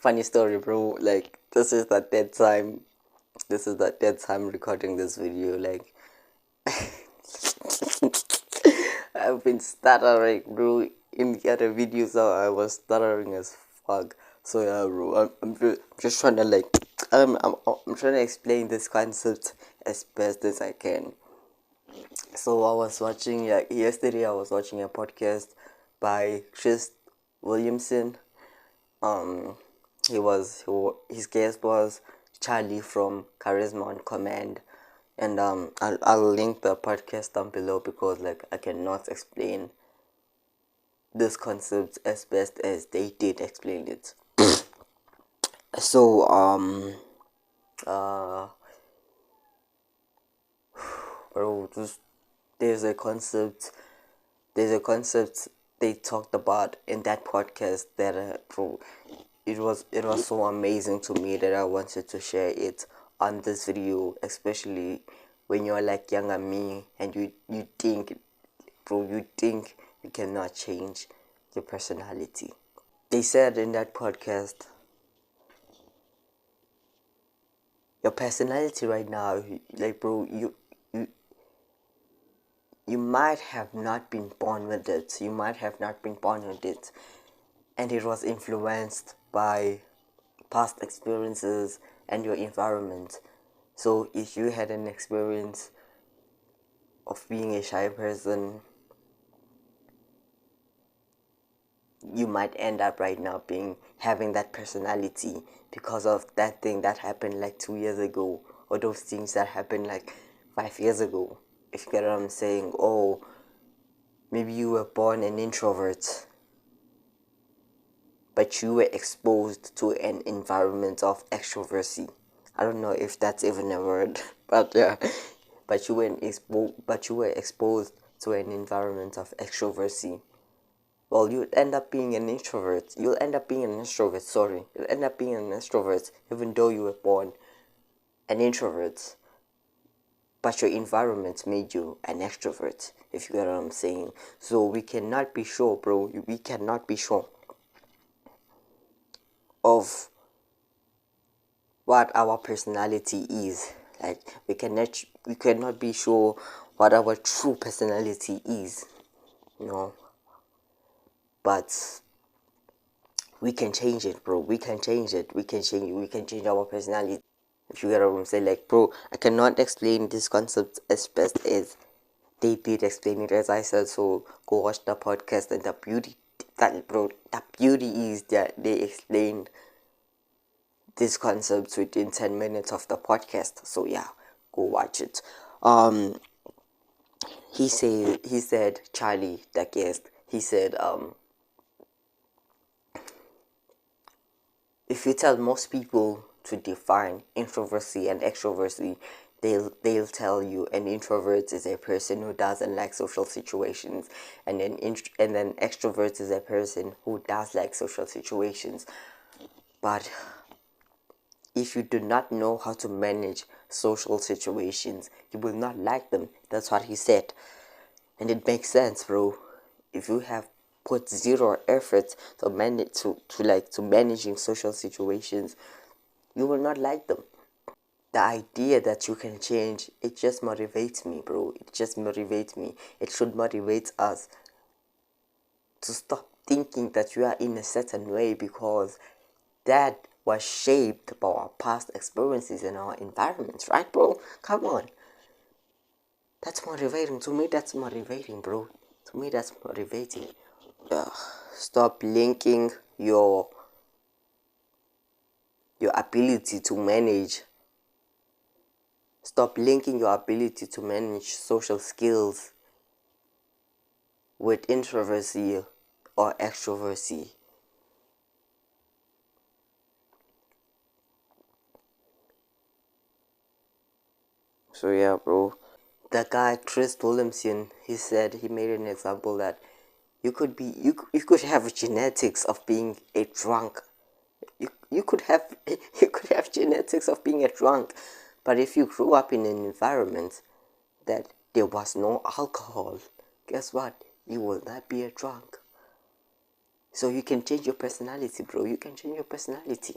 Funny story, bro. Like, this is the dead time. This is the dead time recording this video. Like, I've been stuttering, bro. In the other videos, I was stuttering as fuck. So yeah, bro. I'm just trying to like, I'm trying to explain this concept as best as I can. So I was watching, like, yesterday I was watching a podcast by Williamson. Um, his guest was Charlie from Charisma on Command, and I'll link the podcast down below because like I cannot explain this concept as best as they did explain it. So uh bro, there's a concept there's a concept they talked about in that podcast that bro, it was so amazing to me that I wanted to share it on this video, especially when you're like younger me and you think, bro, you think you cannot change your personality. They said in that podcast, your personality right now, like, bro, you you might have not been born with it. You might have not been born with it, and it was influenced by past experiences and your environment. So if you had an experience of being a shy person, you might end up right now being having that personality because of that thing that happened like 2 years ago, or those things that happened like 5 years ago. If you get what I'm saying. Oh, maybe you were born an introvert, but you were exposed to an environment of extroversy. I don't know if that's even a word, but yeah. But you were exposed to an environment of extroversy. Well, you'll end up being an introvert. You'll end up being an extrovert. Sorry, you'll end up being an extrovert, even though you were born an introvert. But your environment made you an extrovert. If you get what I'm saying. So we cannot be sure, bro. We cannot be sure of what our personality is. Like, we cannot be sure what our true personality is, you know. But we can change it, bro. We can change it. We can change our personality. If you get what I'm saying, like, bro, I cannot explain this concept as best as they did explain it, as I said. So go watch the podcast, and the beauty is that they explained this concept within 10 minutes of the podcast. So yeah, go watch it. um he said Charlie, the guest, he said, if you tell most people to define introversy and extroversy, they'll tell you an introvert is a person who doesn't like social situations, and then extrovert is a person who does like social situations. But if you do not know how to manage social situations, you will not like them. That's what he said. And it makes sense, bro. If you have put zero effort to managing social situations, you will not like them. The idea that you can change, it just motivates me, bro. It just motivates me. It should motivate us to stop thinking that you are in a certain way, because that was shaped by our past experiences and our environments, right, bro? Come on. That's motivating. To me, that's motivating, bro. To me, that's motivating. Ugh. Stop linking your ability to manage. Stop linking your ability to manage social skills with introversy or extroversy. So yeah, bro. The guy Williamson, he made an example that you could have genetics of being a drunk. You could have you could have genetics of being a drunk, but if you grew up in an environment that there was no alcohol, guess what? You will not be a drunk. So you can change your personality, bro. You can change your personality.